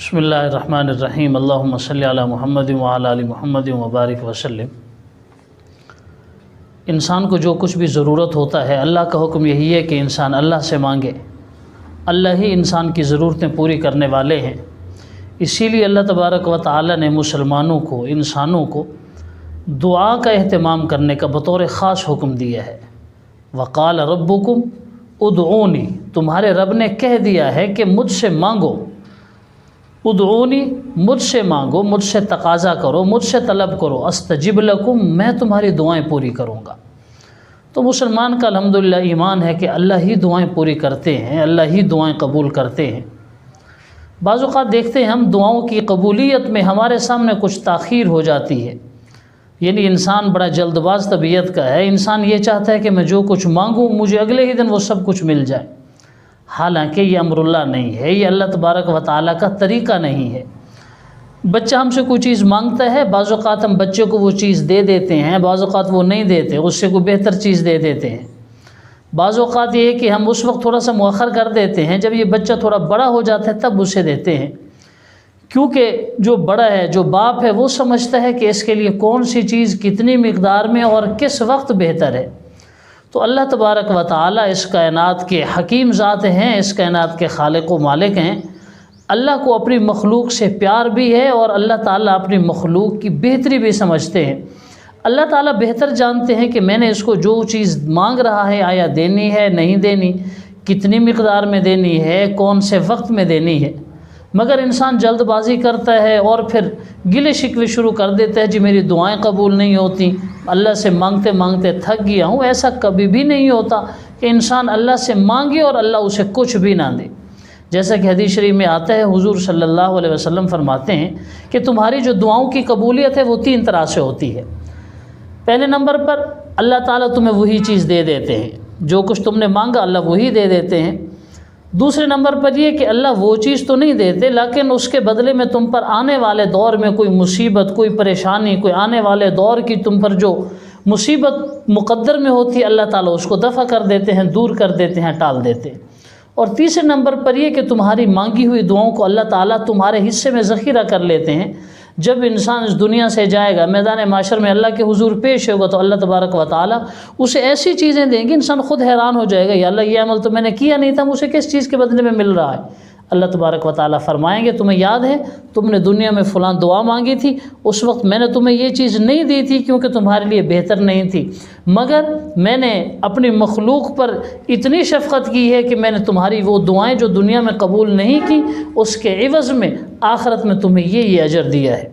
بسم اللہ الرحمن الرحیم اللہم صلی علی محمد وعلی آل محمد وبارک وسلم۔ انسان کو جو کچھ بھی ضرورت ہوتا ہے، اللہ کا حکم یہی ہے کہ انسان اللہ سے مانگے۔ اللہ ہی انسان کی ضرورتیں پوری کرنے والے ہیں۔ اسی لیے اللہ تبارک و تعالی نے مسلمانوں کو، انسانوں کو دعا کا اہتمام کرنے کا بطور خاص حکم دیا ہے۔ وقال ربکم ادعونی، تمہارے رب نے کہہ دیا ہے کہ مجھ سے مانگو۔ ادعونی، مجھ سے مانگو، مجھ سے تقاضا کرو، مجھ سے طلب کرو، استجب لکم، میں تمہاری دعائیں پوری کروں گا۔ تو مسلمان کا الحمدللہ ایمان ہے کہ اللہ ہی دعائیں پوری کرتے ہیں، اللہ ہی دعائیں قبول کرتے ہیں۔ بعض اوقات دیکھتے ہیں ہم دعاؤں کی قبولیت میں ہمارے سامنے کچھ تاخیر ہو جاتی ہے، یعنی انسان بڑا جلد باز طبیعت کا ہے۔ انسان یہ چاہتا ہے کہ میں جو کچھ مانگوں مجھے اگلے ہی دن وہ سب کچھ مل جائے، حالانکہ یہ امر اللہ نہیں ہے، یہ اللہ تبارک و تعالیٰ کا طریقہ نہیں ہے۔ بچہ ہم سے کوئی چیز مانگتا ہے، بعض اوقات ہم بچے کو وہ چیز دے دیتے ہیں، بعض اوقات وہ نہیں دیتے، اس سے کوئی بہتر چیز دے دیتے ہیں۔ بعض اوقات یہ ہے کہ ہم اس وقت تھوڑا سا مؤخر کر دیتے ہیں، جب یہ بچہ تھوڑا بڑا ہو جاتا ہے تب اسے دیتے ہیں، کیونکہ جو بڑا ہے، جو باپ ہے، وہ سمجھتا ہے کہ اس کے لیے کون سی چیز کتنی مقدار میں اور کس وقت بہتر ہے۔ تو اللہ تبارک و تعالیٰ اس کائنات کے حکیم ذات ہیں، اس کائنات کے خالق و مالک ہیں۔ اللہ کو اپنی مخلوق سے پیار بھی ہے اور اللہ تعالیٰ اپنی مخلوق کی بہتری بھی سمجھتے ہیں۔ اللہ تعالیٰ بہتر جانتے ہیں کہ میں نے اس کو جو چیز مانگ رہا ہے آیا دینی ہے نہیں دینی، کتنی مقدار میں دینی ہے، کون سے وقت میں دینی ہے۔ مگر انسان جلد بازی کرتا ہے اور پھر گلے شکوے شروع کر دیتا ہے، جی میری دعائیں قبول نہیں ہوتی، اللہ سے مانگتے مانگتے تھک گیا ہوں۔ ایسا کبھی بھی نہیں ہوتا کہ انسان اللہ سے مانگے اور اللہ اسے کچھ بھی نہ دے۔ جیسا کہ حدیث شریف میں آتا ہے، حضور صلی اللہ علیہ وسلم فرماتے ہیں کہ تمہاری جو دعاؤں کی قبولیت ہے وہ 3 طرح سے ہوتی ہے۔ پہلے نمبر پر اللہ تعالیٰ تمہیں وہی چیز دے دیتے ہیں، جو کچھ تم نے مانگا اللہ وہی دے دیتے ہیں۔ دوسرے نمبر پر یہ کہ اللہ وہ چیز تو نہیں دیتے، لیکن اس کے بدلے میں تم پر آنے والے دور میں کوئی مصیبت، کوئی پریشانی، کوئی آنے والے دور کی تم پر جو مصیبت مقدر میں ہوتی ہے اللہ تعالیٰ اس کو دفع کر دیتے ہیں، دور کر دیتے ہیں، ٹال دیتے ہیں۔ اور تیسرے نمبر پر یہ کہ تمہاری مانگی ہوئی دعاؤں کو اللہ تعالیٰ تمہارے حصے میں ذخیرہ کر لیتے ہیں۔ جب انسان اس دنیا سے جائے گا، میدان معاشر میں اللہ کے حضور پیش ہوگا، تو اللہ تبارک و تعالیٰ اسے ایسی چیزیں دیں گے انسان خود حیران ہو جائے گا، یا اللہ یہ عمل تو میں نے کیا نہیں تھا، مجھے کس چیز کے بدلے میں مل رہا ہے۔ اللہ تبارک و تعالیٰ فرمائیں گے تمہیں یاد ہے تم نے دنیا میں فلاں دعا مانگی تھی، اس وقت میں نے تمہیں یہ چیز نہیں دی تھی کیونکہ تمہارے لیے بہتر نہیں تھی، مگر میں نے اپنی مخلوق پر اتنی شفقت کی ہے کہ میں نے تمہاری وہ دعائیں جو دنیا میں قبول نہیں کی اس کے عوض میں آخرت میں تمہیں یہ اجر دیا ہے۔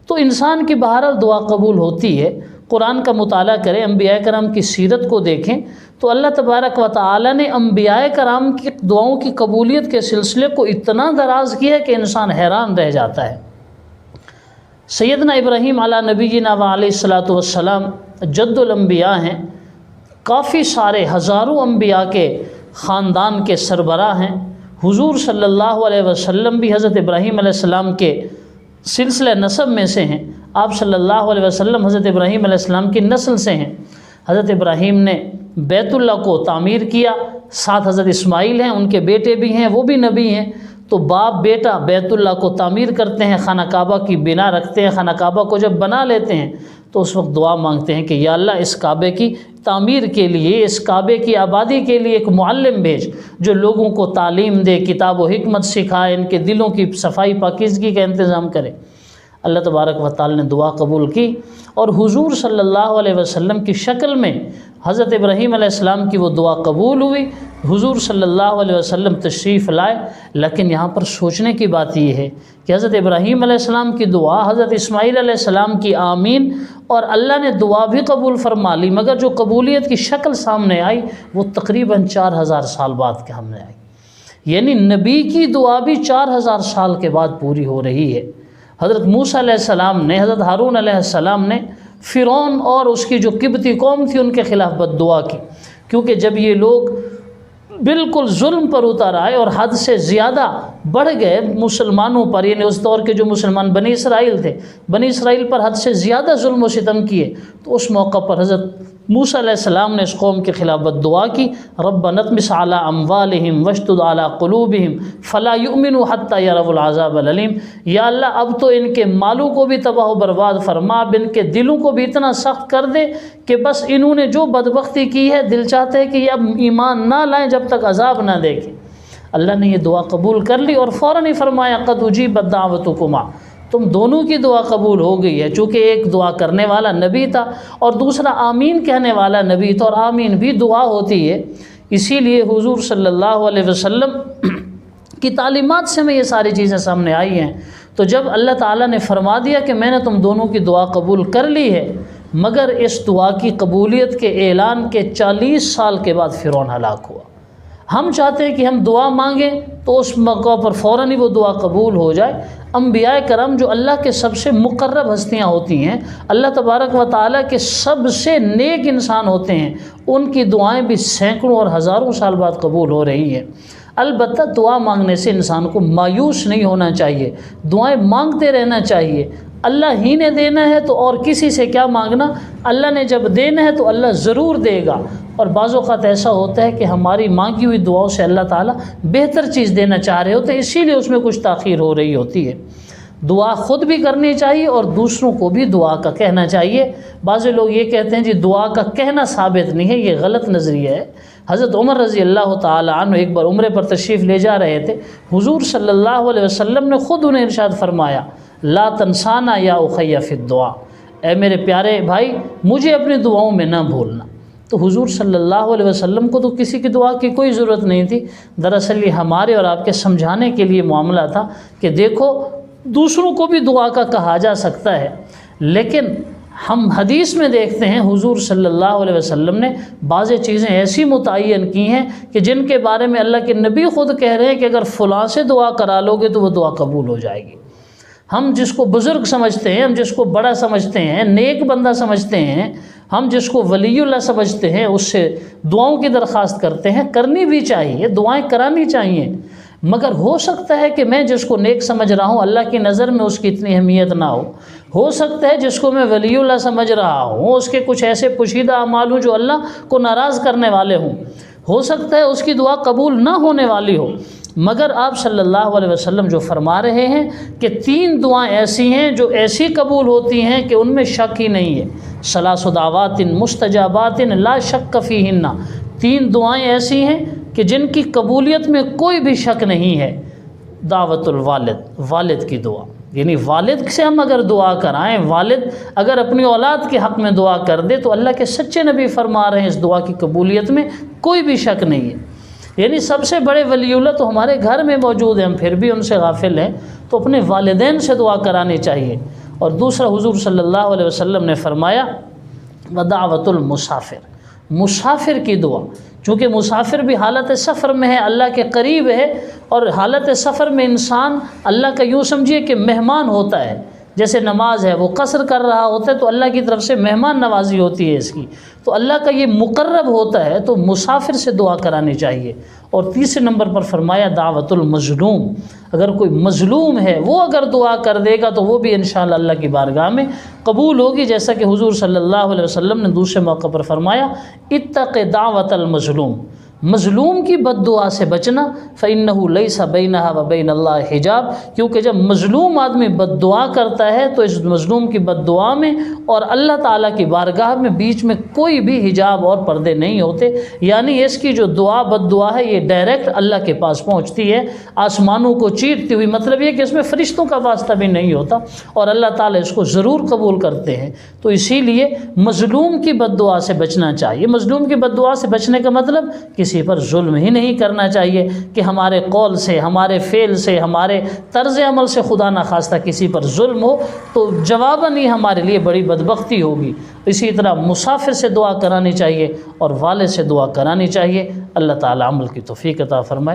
تو انسان کی بہرحال دعا قبول ہوتی ہے۔ قرآن کا مطالعہ کریں، انبیاء کرام کی سیرت کو دیکھیں تو اللہ تبارک و تعالی نے انبیاء کرام کی دعاؤں کی قبولیت کے سلسلے کو اتنا دراز کیا کہ انسان حیران رہ جاتا ہے۔ سیدنا ابراہیم علیہ نبینا و علیہ الصلاۃ والسلام جد الانبیاء ہیں، کافی سارے ہزاروں انبیاء کے خاندان کے سربراہ ہیں۔ حضور صلی اللہ علیہ وسلم بھی حضرت ابراہیم علیہ السلام کے سلسلہ نسب میں سے ہیں۔ آپ صلی اللہ علیہ وسلم حضرت ابراہیم علیہ السلام کی نسل سے ہیں۔ حضرت ابراہیم نے بیت اللہ کو تعمیر کیا، ساتھ حضرت اسماعیل ہیں، ان کے بیٹے بھی ہیں، وہ بھی نبی ہیں۔ تو باپ بیٹا بیت اللہ کو تعمیر کرتے ہیں، خانہ کعبہ کی بنا رکھتے ہیں۔ خانہ کعبہ کو جب بنا لیتے ہیں تو اس وقت دعا مانگتے ہیں کہ یا اللہ اس کعبے کی تعمیر کے لیے، اس کعبے کی آبادی کے لیے ایک معلم بھیج جو لوگوں کو تعلیم دے، کتاب و حکمت سکھائے، ان کے دلوں کی صفائی پاکیزگی کا انتظام کرے۔ اللہ تبارک و تعالی نے دعا قبول کی اور حضور صلی اللہ علیہ وسلم کی شکل میں حضرت ابراہیم علیہ السلام کی وہ دعا قبول ہوئی۔ حضور صلی اللہ علیہ وسلم تشریف لائے، لیکن یہاں پر سوچنے کی بات یہ ہے کہ حضرت ابراہیم علیہ السلام کی دعا، حضرت اسماعیل علیہ السلام کی آمین، اور اللہ نے دعا بھی قبول فرما لی، مگر جو قبولیت کی شکل سامنے آئی وہ تقریباً 4000 سال بعد کے ہمیں آئی، یعنی نبی کی دعا بھی 4000 سال کے بعد پوری ہو رہی ہے۔ حضرت موسیٰ علیہ السلام نے، حضرت ہارون علیہ السلام نے فرعون اور اس کی جو قبطی قوم تھی ان کے خلاف بد دعا کی، کیونکہ جب یہ لوگ بالکل ظلم پر اتر آئے اور حد سے زیادہ بڑھ گئے مسلمانوں پر، یعنی اس دور کے جو مسلمان بنی اسرائیل تھے، بنی اسرائیل پر حد سے زیادہ ظلم و ستم کیے، تو اس موقع پر حضرت موسیٰ علیہ السلام نے اس قوم کے خلاف بد دعا کی، ربنا اطمس علی اموالہم واشدد علی قلوبہم فلا یؤمنوا حتی یروا العذاب الالم، یا اللہ اب تو ان کے مالوں کو بھی تباہ و برباد فرما، اب ان کے دلوں کو بھی اتنا سخت کر دے کہ بس انہوں نے جو بدبختی کی ہے دل چاہتے ہے کہ یہ اب ایمان نہ لائیں جب تک عذاب نہ دیکھیں۔ اللہ نے یہ دعا قبول کر لی اور فوراً ہی فرمایا قد اجیبت دعوتکما، تم دونوں کی دعا قبول ہو گئی ہے، چونکہ ایک دعا کرنے والا نبی تھا اور دوسرا آمین کہنے والا نبی تھا، اور آمین بھی دعا ہوتی ہے۔ اسی لیے حضور صلی اللہ علیہ وسلم کی تعلیمات سے میں یہ ساری چیزیں سامنے آئی ہیں۔ تو جب اللہ تعالیٰ نے فرما دیا کہ میں نے تم دونوں کی دعا قبول کر لی ہے، مگر اس دعا کی قبولیت کے اعلان کے 40 سال کے بعد فرعون ہلاک ہوا۔ ہم چاہتے ہیں کہ ہم دعا مانگیں تو اس موقع پر فوراً ہی وہ دعا قبول ہو جائے۔ انبیاء کرام جو اللہ کے سب سے مقرب ہستیاں ہوتی ہیں، اللہ تبارک و تعالیٰ کے سب سے نیک انسان ہوتے ہیں، ان کی دعائیں بھی سینکڑوں اور ہزاروں سال بعد قبول ہو رہی ہیں۔ البتہ دعا مانگنے سے انسان کو مایوس نہیں ہونا چاہیے، دعائیں مانگتے رہنا چاہیے۔ اللہ ہی نے دینا ہے تو اور کسی سے کیا مانگنا، اللہ نے جب دینا ہے تو اللہ ضرور دے گا۔ اور بعض اوقات ایسا ہوتا ہے کہ ہماری مانگی ہوئی دعاؤں سے اللہ تعالیٰ بہتر چیز دینا چاہ رہے ہوتے ہیں، اسی لیے اس میں کچھ تاخیر ہو رہی ہوتی ہے۔ دعا خود بھی کرنی چاہیے اور دوسروں کو بھی دعا کا کہنا چاہیے۔ بعض لوگ یہ کہتے ہیں جی دعا کا کہنا ثابت نہیں ہے، یہ غلط نظریہ ہے۔ حضرت عمر رضی اللہ تعالی عنہ ایک بار عمرے پر تشریف لے جا رہے تھے، حضور صلی اللہ علیہ وسلم نے خود انہیں ارشاد فرمایا لا تنسانا یا اخی فی الدعاء، اے میرے پیارے بھائی مجھے اپنی دعاؤں میں نہ بھولنا۔ تو حضور صلی اللہ علیہ وسلم کو تو کسی کی دعا کی کوئی ضرورت نہیں تھی، دراصل یہ ہمارے اور آپ کے سمجھانے کے لیے معاملہ تھا کہ دیکھو دوسروں کو بھی دعا کا کہا جا سکتا ہے، لیکن ہم حدیث میں دیکھتے ہیں حضور صلی اللہ علیہ وسلم نے بعض چیزیں ایسی متعین کی ہیں کہ جن کے بارے میں اللہ کے نبی خود کہہ رہے ہیں کہ اگر فلاں سے دعا کرا لو گے تو وہ دعا قبول ہو جائے گی۔ ہم جس کو بزرگ سمجھتے ہیں، ہم جس کو بڑا سمجھتے ہیں، نیک بندہ سمجھتے ہیں، ہم جس کو ولی اللہ سمجھتے ہیں، اس سے دعاؤں کی درخواست کرتے ہیں، کرنی بھی چاہیے، دعائیں کرانی چاہیے، مگر ہو سکتا ہے کہ میں جس کو نیک سمجھ رہا ہوں اللہ کی نظر میں اس کی اتنی اہمیت نہ ہو سکتا ہے جس کو میں ولی اللہ سمجھ رہا ہوں اس کے کچھ ایسے پوشیدہ اعمال ہوں جو اللہ کو ناراض کرنے والے ہو سکتا ہے اس کی دعا قبول نہ ہونے والی ہو، مگر آپ صلی اللہ علیہ وسلم جو فرما رہے ہیں کہ 3 دعائیں ایسی ہیں جو ایسی قبول ہوتی ہیں کہ ان میں شک ہی نہیں ہے، ثلاث دعوات مستجابات لا شک فیہن، 3 دعائیں ایسی ہیں کہ جن کی قبولیت میں کوئی بھی شک نہیں ہے۔ دعوت الوالد، والد کی دعا، یعنی والد سے ہم اگر دعا کرائیں، والد اگر اپنی اولاد کے حق میں دعا کر دے تو اللہ کے سچے نبی فرما رہے ہیں اس دعا کی قبولیت میں کوئی بھی شک نہیں ہے۔ یعنی سب سے بڑے ولی اللہ تو ہمارے گھر میں موجود ہیں، ہم پھر بھی ان سے غافل ہیں، تو اپنے والدین سے دعا کرانی چاہیے۔ اور دوسرا حضور صلی اللہ علیہ وسلم نے فرمایا ودعوت المسافر، مسافر کی دعا، چونکہ مسافر بھی حالت سفر میں ہے، اللہ کے قریب ہے، اور حالت سفر میں انسان اللہ کا یوں سمجھیے کہ مہمان ہوتا ہے، جیسے نماز ہے وہ قصر کر رہا ہوتا ہے تو اللہ کی طرف سے مہمان نوازی ہوتی ہے اس کی، تو اللہ کا یہ مقرب ہوتا ہے، تو مسافر سے دعا کرانی چاہیے۔ اور تیسرے نمبر پر فرمایا دعوت المظلوم، اگر کوئی مظلوم ہے وہ اگر دعا کر دے گا تو وہ بھی انشاءاللہ اللہ کی بارگاہ میں قبول ہوگی، جیسا کہ حضور صلی اللہ علیہ وسلم نے دوسرے موقع پر فرمایا اتق دعوت المظلوم، مظلوم کی بد دعا سے بچنا، فإنہ لیس بینہا و بین اللہ حجاب، کیونکہ جب مظلوم آدمی بد دعا کرتا ہے تو اس مظلوم کی بد دعا میں اور اللہ تعالیٰ کی بارگاہ میں بیچ میں کوئی بھی حجاب اور پردے نہیں ہوتے، یعنی اس کی جو دعا بد دعا ہے یہ ڈائریکٹ اللہ کے پاس پہنچتی ہے آسمانوں کو چیرتی ہوئی، مطلب یہ کہ اس میں فرشتوں کا واسطہ بھی نہیں ہوتا اور اللہ تعالیٰ اس کو ضرور قبول کرتے ہیں۔ تو اسی لیے مظلوم کی بد دعا سے بچنا چاہیے۔ مظلوم کی بد دعا سے بچنے کا مطلب کسی پر ظلم ہی نہیں کرنا چاہیے کہ ہمارے قول سے، ہمارے فعل سے، ہمارے طرز عمل سے خدا نخواستہ کسی پر ظلم ہو تو جواباً ہی ہمارے لیے بڑی بدبختی ہوگی۔ اسی طرح مسافر سے دعا کرانی چاہیے اور والد سے دعا کرانی چاہیے۔ اللہ تعالی عمل کی توفیق عطا فرمائے۔